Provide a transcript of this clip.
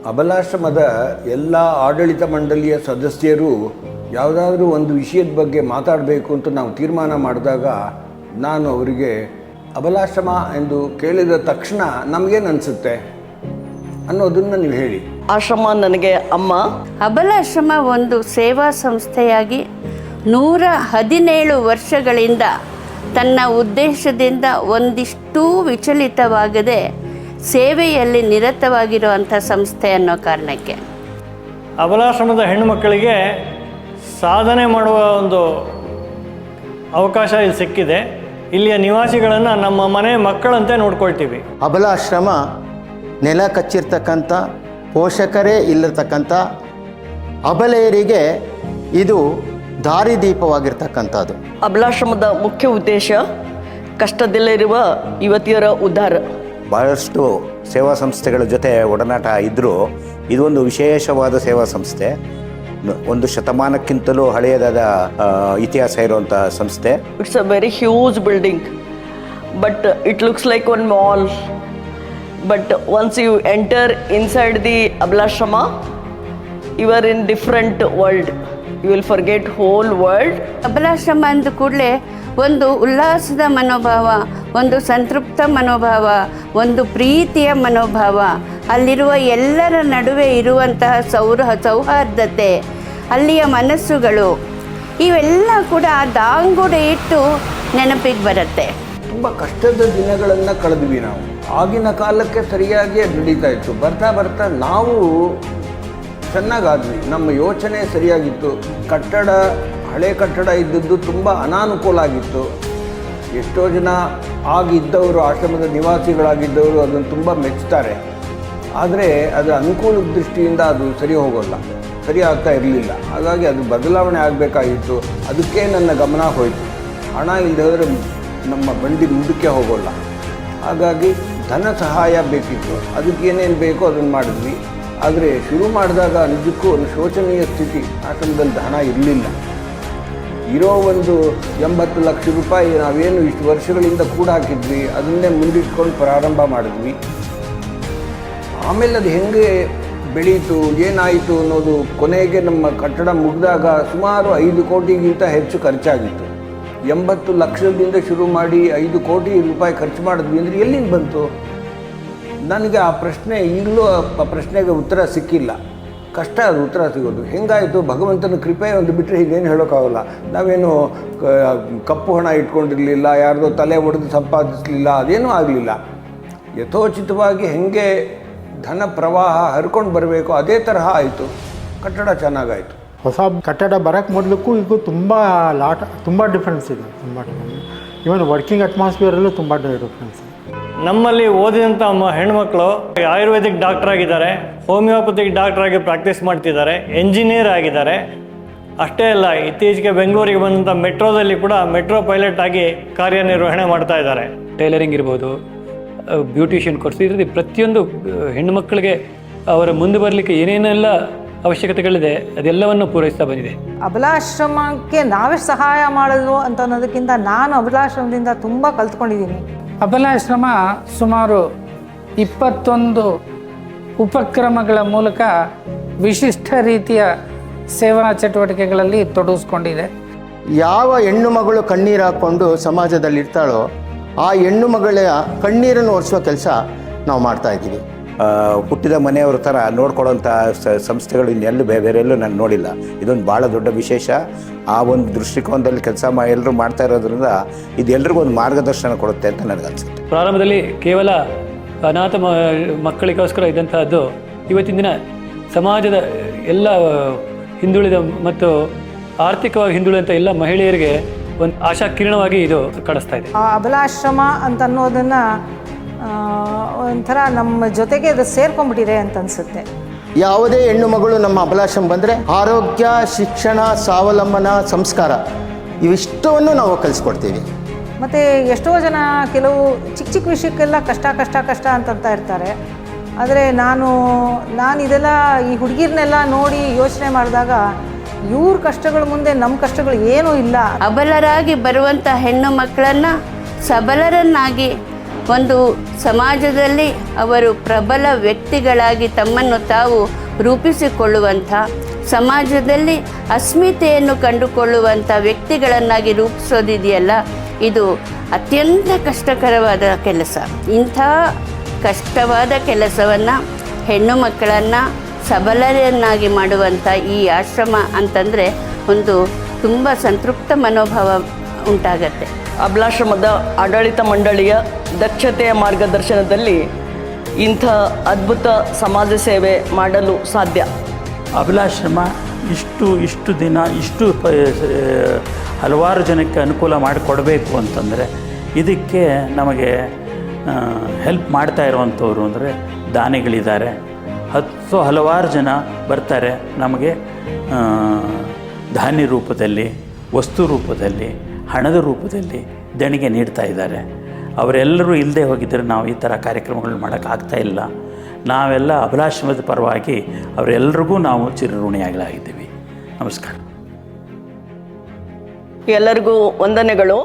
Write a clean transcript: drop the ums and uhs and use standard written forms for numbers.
ಅಬಲಾಶ್ರಮದ ಎಲ್ಲ ಆಡಳಿತ ಮಂಡಳಿಯ ಸದಸ್ಯರು ಯಾವುದಾದ್ರೂ ಒಂದು ವಿಷಯದ ಬಗ್ಗೆ ಮಾತಾಡಬೇಕು ಅಂತ ನಾವು ತೀರ್ಮಾನ ಮಾಡಿದಾಗ ನಾನು ಅವರಿಗೆ ಅಬಲಾಶ್ರಮ ಎಂದು ಕೇಳಿದ ತಕ್ಷಣ ನಮಗೇನು ಅನಿಸುತ್ತೆ ಅನ್ನೋದನ್ನು ನೀವು ಹೇಳಿ. ಆಶ್ರಮ ನನಗೆ ಅಮ್ಮ. ಅಬಲಾಶ್ರಮ ಒಂದು ಸೇವಾ ಸಂಸ್ಥೆಯಾಗಿ 117 ವರ್ಷಗಳಿಂದ ತನ್ನ ಉದ್ದೇಶದಿಂದ ಒಂದಿಷ್ಟೂ ವಿಚಲಿತವಾಗದೆ ಸೇವೆಯಲ್ಲಿ ನಿರತವಾಗಿರುವಂಥ ಸಂಸ್ಥೆ ಅನ್ನೋ ಕಾರಣಕ್ಕೆ ಅಬಲಾಶ್ರಮದ ಹೆಣ್ಣು ಮಕ್ಕಳಿಗೆ ಸಾಧನೆ ಮಾಡುವ ಒಂದು ಅವಕಾಶ ಇಲ್ಲಿ ಸಿಕ್ಕಿದೆ. ಇಲ್ಲಿಯ ನಿವಾಸಿಗಳನ್ನು ನಮ್ಮ ಮನೆ ಮಕ್ಕಳಂತೆ ನೋಡ್ಕೊಳ್ತೀವಿ. ಅಬಲಾಶ್ರಮ ನೆಲ ಕಚ್ಚಿರ್ತಕ್ಕಂಥ, ಪೋಷಕರೇ ಇಲ್ಲಿರ್ತಕ್ಕಂಥ ಅಬಲೆಯರಿಗೆ ಇದು ದಾರಿದೀಪವಾಗಿರ್ತಕ್ಕಂಥದ್ದು. ಅಬಲಾಶ್ರಮದ ಮುಖ್ಯ ಉದ್ದೇಶ ಕಷ್ಟದಲ್ಲಿರುವ ಯುವತಿಯರ ಉದ್ಧಾರ. ಭಾಳಷ್ಟು ಸೇವಾ ಸಂಸ್ಥೆಗಳ ಜೊತೆ ಒಡನಾಟ ಇದ್ದರೂ ಇದೊಂದು ವಿಶೇಷವಾದ ಸೇವಾ ಸಂಸ್ಥೆ. 1 ಶತಮಾನಕ್ಕಿಂತಲೂ ಹಳೆಯದಾದ ಇತಿಹಾಸ ಇರುವಂಥ ಸಂಸ್ಥೆ. It's a very huge building, but it looks like one mall. But once you enter inside the Abalashrama, you are in different world. You will forget whole world. Abalashrama ಅಂದ ಕೂಡಲೇ ಒಂದು ಉಲ್ಲಾಸದ ಮನೋಭಾವ, ಒಂದು ಸಂತೃಪ್ತ ಮನೋಭಾವ, ಒಂದು ಪ್ರೀತಿಯ ಮನೋಭಾವ, ಅಲ್ಲಿರುವ ಎಲ್ಲರ ನಡುವೆ ಇರುವಂತಹ ಸೌಹಾರ್ದತೆ, ಅಲ್ಲಿಯ ಮನಸ್ಸುಗಳು, ಇವೆಲ್ಲ ಕೂಡ ದಾಂಗುಡೆ ಇಟ್ಟು ನೆನಪಿಗೆ ಬರುತ್ತೆ. ತುಂಬ ಕಷ್ಟದ ದಿನಗಳನ್ನು ಕಳೆದ್ವಿ ನಾವು. ಆಗಿನ ಕಾಲಕ್ಕೆ ಸರಿಯಾಗಿ ನಡೀತಾ ಇತ್ತು. ಬರ್ತಾ ಬರ್ತಾ ನಾವು ಚೆನ್ನಾಗಾದ್ವಿ. ನಮ್ಮ ಯೋಚನೆ ಸರಿಯಾಗಿತ್ತು. ಹಳೆ ಕಟ್ಟಡ ಇದ್ದದ್ದು ತುಂಬ ಅನಾನುಕೂಲ ಆಗಿತ್ತು. ಎಷ್ಟೋ ಜನ ಆಗಿದ್ದವರು, ಆಶ್ರಮದ ನಿವಾಸಿಗಳಾಗಿದ್ದವರು ಅದನ್ನು ತುಂಬ ಮೆಚ್ಚುತ್ತಾರೆ. ಆದರೆ ಅದರ ಅನುಕೂಲದ ದೃಷ್ಟಿಯಿಂದ ಅದು ಸರಿ ಹೋಗೋಲ್ಲ, ಸರಿ ಆಗ್ತಾ ಇರಲಿಲ್ಲ. ಹಾಗಾಗಿ ಅದು ಬದಲಾವಣೆ ಆಗಬೇಕಾಗಿತ್ತು. ಅದಕ್ಕೆ ನನ್ನ ಗಮನ ಹೋಯಿತು. ಹಣ ಇಲ್ಲದೆ ಹೋದರೆ ನಮ್ಮ ಬಂಡಿ ಮುಂದಕ್ಕೆ ಹೋಗೋಲ್ಲ. ಹಾಗಾಗಿ ಧನ ಸಹಾಯ ಬೇಕಿತ್ತು. ಅದಕ್ಕೆ ಏನೇನು ಬೇಕೋ ಅದನ್ನು ಮಾಡಿದ್ವಿ. ಆದರೆ ಶುರು ಮಾಡಿದಾಗ ನಿಜಕ್ಕೂ ಒಂದು ಶೋಚನೀಯ ಸ್ಥಿತಿ. ಆಶ್ರಮದಲ್ಲಿ ಹಣ ಇರಲಿಲ್ಲ. ಇರೋ ಒಂದು 80 ಲಕ್ಷ ರೂಪಾಯಿ ನಾವೇನು ಇಷ್ಟು ವರ್ಷಗಳಿಂದ ಕೂಡ ಹಾಕಿದ್ವಿ, ಅದನ್ನೇ ಮುಂದಿಟ್ಕೊಂಡು ಪ್ರಾರಂಭ ಮಾಡಿದ್ವಿ. ಆಮೇಲೆ ಅದು ಹೆಂಗೆ ಬೆಳೀತು, ಏನಾಯಿತು ಅನ್ನೋದು ಕೊನೆಗೆ ನಮ್ಮ ಕಟ್ಟಡ ಮುಗಿದಾಗ ಸುಮಾರು 5 ಕೋಟಿಗಿಂತ ಹೆಚ್ಚು ಖರ್ಚಾಗಿತ್ತು. 80 ಲಕ್ಷದಿಂದ ಶುರು ಮಾಡಿ 5 ಕೋಟಿ ರೂಪಾಯಿ ಖರ್ಚು ಮಾಡಿದ್ವಿ ಅಂದರೆ ಎಲ್ಲಿಂದ ಬಂತು? ನನಗೆ ಆ ಪ್ರಶ್ನೆ ಈಗಲೂ ಆ ಪ್ರಶ್ನೆಗೆ ಉತ್ತರ ಸಿಕ್ಕಿಲ್ಲ. ಕಷ್ಟ ಅದು ಉತ್ತರ ಸಿಗೋದು. ಹೆಂಗಾಯಿತು? ಭಗವಂತನ ಕೃಪೆ ಒಂದು ಬಿಟ್ಟರೆ ಇದೇನು ಹೇಳೋಕ್ಕಾಗಲ್ಲ. ನಾವೇನು ಕಪ್ಪು ಹಣ ಇಟ್ಕೊಂಡಿರಲಿಲ್ಲ, ಯಾರ್ದೋ ತಲೆ ಒಡೆದು ಸಂಪಾದಿಸಲಿಲ್ಲ, ಅದೇನೂ ಆಗಲಿಲ್ಲ. ಯಥೋಚಿತವಾಗಿ ಹೆಂಗೆ ಧನ ಪ್ರವಾಹ ಹರ್ಕೊಂಡು ಬರಬೇಕು ಅದೇ ತರಹ ಆಯಿತು. ಕಟ್ಟಡ ಚೆನ್ನಾಗಾಯಿತು. ಹೊಸ ಕಟ್ಟಡ ಬರೋಕ್ಕೆ ಮೊದಲಕ್ಕೂ ಈಗ ತುಂಬ ಡಿಫ್ರೆನ್ಸ್ ಇದೆ. ಇವನ್ ವರ್ಕಿಂಗ್ ಅಟ್ಮಾಸ್ಫಿಯರಲ್ಲೂ ತುಂಬ ಡಿಫ್ರೆನ್ಸ್ ಇದೆ. ನಮ್ಮಲ್ಲಿ ಓದಿದಂಥ ಹೆಣ್ಮಕ್ಳು ಆಯುರ್ವೇದಿಕ್ ಡಾಕ್ಟರ್ ಆಗಿದ್ದಾರೆ, ಹೋಮಿಯೋಪತಿಕ್ ಡಾಕ್ಟರ್ ಆಗಿ ಪ್ರಾಕ್ಟೀಸ್ ಮಾಡ್ತಿದ್ದಾರೆ, ಎಂಜಿನಿಯರ್ ಆಗಿದ್ದಾರೆ. ಅಷ್ಟೇ ಅಲ್ಲ, ಇತ್ತೀಚೆಗೆ ಬೆಂಗಳೂರಿಗೆ ಬಂದಂಥ ಮೆಟ್ರೋದಲ್ಲಿ ಕೂಡ ಮೆಟ್ರೋ ಪೈಲಟ್ ಆಗಿ ಕಾರ್ಯನಿರ್ವಹಣೆ ಮಾಡ್ತಾ ಇದ್ದಾರೆ. ಟೈಲರಿಂಗ್ ಇರ್ಬೋದು, ಬ್ಯೂಟಿಷಿಯನ್ ಕೋರ್ಸ್, ಇದರಲ್ಲಿ ಪ್ರತಿಯೊಂದು ಹೆಣ್ಣು ಮಕ್ಕಳಿಗೆ ಅವರ ಮುಂದೆ ಬರಲಿಕ್ಕೆ ಏನೇನೆಲ್ಲ ಅವಶ್ಯಕತೆಗಳಿದೆ ಅದೆಲ್ಲವನ್ನು ಪೂರೈಸ್ತಾ ಬಂದಿದೆ. ಅಬಲಾಶ್ರಮಕ್ಕೆ ನಾವೇ ಸಹಾಯ ಮಾಡೋದು ಅಂತ ಅನ್ನೋದಕ್ಕಿಂತ ನಾನು ಅಬಲಾಶ್ರಮದಿಂದ ತುಂಬ ಕಲ್ತ್ಕೊಂಡಿದ್ದೀನಿ. ಅಬಲಾಶ್ರಮ ಸುಮಾರು 21 ಉಪಕ್ರಮಗಳ ಮೂಲಕ ವಿಶಿಷ್ಟ ರೀತಿಯ ಸೇವಾ ಚಟುವಟಿಕೆಗಳಲ್ಲಿ ತೊಡಗಿಸ್ಕೊಂಡಿದೆ. ಯಾವ ಹೆಣ್ಣು ಮಗಳು ಕಣ್ಣೀರು ಹಾಕ್ಕೊಂಡು ಸಮಾಜದಲ್ಲಿ ಇರ್ತಾಳೋ ಆ ಹೆಣ್ಣು ಮಗಳ ಕಣ್ಣೀರನ್ನು ಒರೆಸುವ ಕೆಲಸ ನಾವು ಮಾಡ್ತಾ ಇದ್ದೀವಿ. ಹುಟ್ಟಿದ ಮನೆಯವ್ರ ಥರ ನೋಡ್ಕೊಳ್ಳೋಂಥ ಸಂಸ್ಥೆಗಳು ಇನ್ನೆಲ್ಲೂ ಬೇರೆಲ್ಲೂ ನಾನು ನೋಡಿಲ್ಲ. ಇದೊಂದು ಭಾಳ ದೊಡ್ಡ ವಿಶೇಷ. ಆ ಒಂದು ದೃಷ್ಟಿಕೋನದಲ್ಲಿ ಕೆಲಸ ಎಲ್ಲರೂ ಮಾಡ್ತಾ ಇರೋದ್ರಿಂದ ಇದು ಎಲ್ರಿಗೂ ಒಂದು ಮಾರ್ಗದರ್ಶನ ಕೊಡುತ್ತೆ ಅಂತ ನನಗನ್ಸುತ್ತೆ. ಪ್ರಾರಂಭದಲ್ಲಿ ಕೇವಲ ಅನಾಥ ಮಕ್ಕಳಿಗೋಸ್ಕರ ಇದ್ದಂತಹದ್ದು ಇವತ್ತಿನ ದಿನ ಸಮಾಜದ ಎಲ್ಲ ಹಿಂದುಳಿದ ಮತ್ತು ಆರ್ಥಿಕವಾಗಿ ಹಿಂದುಳಿದಂಥ ಎಲ್ಲ ಮಹಿಳೆಯರಿಗೆ ಒಂದು ಆಶಾ ಕಿರಣವಾಗಿ ಇದು ಕಾಣಿಸ್ತಾ ಇದೆ. ಅಬಲಾಶ್ರಮ ಅಂತ ಅನ್ನೋದನ್ನು ಒಂಥರ ನಮ್ಮ ಜೊತೆಗೆ ಅದು ಸೇರ್ಕೊಂಡ್ಬಿಟ್ಟಿದೆ ಅಂತ ಅನಿಸುತ್ತೆ. ಯಾವುದೇ ಹೆಣ್ಣು ಮಗಳು ನಮ್ಮ ಅಬಲಾಶ್ರಮ ಬಂದರೆ ಆರೋಗ್ಯ, ಶಿಕ್ಷಣ, ಸ್ವಾವಲಂಬನ, ಸಂಸ್ಕಾರ ಇವಿಷ್ಟವನ್ನು ನಾವು ಕಲಿಸ್ಕೊಡ್ತೀವಿ. ಮತ್ತು ಎಷ್ಟೋ ಜನ ಕೆಲವು ಚಿಕ್ಕ ಚಿಕ್ಕ ವಿಷಯಕ್ಕೆಲ್ಲ ಕಷ್ಟ ಅಂತ ಇರ್ತಾರೆ. ಆದರೆ ನಾನು ಇದೆಲ್ಲ ಈ ಹುಡುಗಿರನ್ನೆಲ್ಲ ನೋಡಿ ಯೋಚನೆ ಮಾಡಿದಾಗ ಇವ್ರ ಕಷ್ಟಗಳ ಮುಂದೆ ನಮ್ಮ ಕಷ್ಟಗಳು ಏನೂ ಇಲ್ಲ. ಅಬಲರಾಗಿ ಬರುವಂಥ ಹೆಣ್ಣು ಮಕ್ಕಳನ್ನು ಸಬಲರನ್ನಾಗಿ ಒಂದು ಸಮಾಜದಲ್ಲಿ ಅವರು ಪ್ರಬಲ ವ್ಯಕ್ತಿಗಳಾಗಿ ತಮ್ಮನ್ನು ತಾವು ರೂಪಿಸಿಕೊಳ್ಳುವಂಥ, ಸಮಾಜದಲ್ಲಿ ಅಸ್ಮಿತೆಯನ್ನು ಕಂಡುಕೊಳ್ಳುವಂಥ ವ್ಯಕ್ತಿಗಳನ್ನಾಗಿ ರೂಪಿಸೋದಿದೆಯಲ್ಲ, ಇದು ಅತ್ಯಂತ ಕಷ್ಟಕರವಾದ ಕೆಲಸ. ಇಂಥ ಕಷ್ಟವಾದ ಕೆಲಸವನ್ನು ಹೆಣ್ಣು ಮಕ್ಕಳನ್ನು ಸಬಲರನ್ನಾಗಿ ಮಾಡುವಂಥ ಈ ಆಶ್ರಮ ಅಂತಂದರೆ ಒಂದು ತುಂಬ ಸಂತೃಪ್ತ ಮನೋಭಾವ ಉಂಟಾಗತ್ತೆ. ಅಬಲಾಶ್ರಮದ ಆಡಳಿತ ಮಂಡಳಿಯ ದಕ್ಷತೆಯ ಮಾರ್ಗದರ್ಶನದಲ್ಲಿ ಇಂಥ ಅದ್ಭುತ ಸಮಾಜ ಸೇವೆ ಮಾಡಲು ಸಾಧ್ಯ. ಅಬಲಾಶ್ರಮ ಇಷ್ಟು ದಿನ ಹಲವಾರು ಜನಕ್ಕೆ ಅನುಕೂಲ ಮಾಡಿಕೊಡಬೇಕು ಅಂತಂದರೆ ಇದಕ್ಕೆ ನಮಗೆ ಹೆಲ್ಪ್ ಮಾಡ್ತಾ ಇರುವಂಥವ್ರು ಅಂದರೆ ದಾನಿಗಳಿದ್ದಾರೆ. ಹಲವಾರು ಜನ ಬರ್ತಾರೆ, ನಮಗೆ ಧಾನ್ಯ ರೂಪದಲ್ಲಿ, ವಸ್ತು ರೂಪದಲ್ಲಿ, ಹಣದ ರೂಪದಲ್ಲಿ ದೇಣಿಗೆ ನೀಡ್ತಾ ಇದ್ದಾರೆ. ಅವರೆಲ್ಲರೂ ಇಲ್ಲದೆ ಹೋಗಿದ್ದರೆ ನಾವು ಈ ಥರ ಕಾರ್ಯಕ್ರಮಗಳು ಮಾಡೋಕ್ಕಾಗ್ತಾ ಇಲ್ಲ. ನಾವೆಲ್ಲ ಅಬಲಾಶ್ರಮದ ಪರವಾಗಿ ಅವರೆಲ್ಲರಿಗೂ ನಾವು ಚಿರಋಣಿಯಾಗಿದ್ದೀವಿ. ನಮಸ್ಕಾರ. ಎಲ್ಲರಿಗೂ ವಂದನೆಗಳು.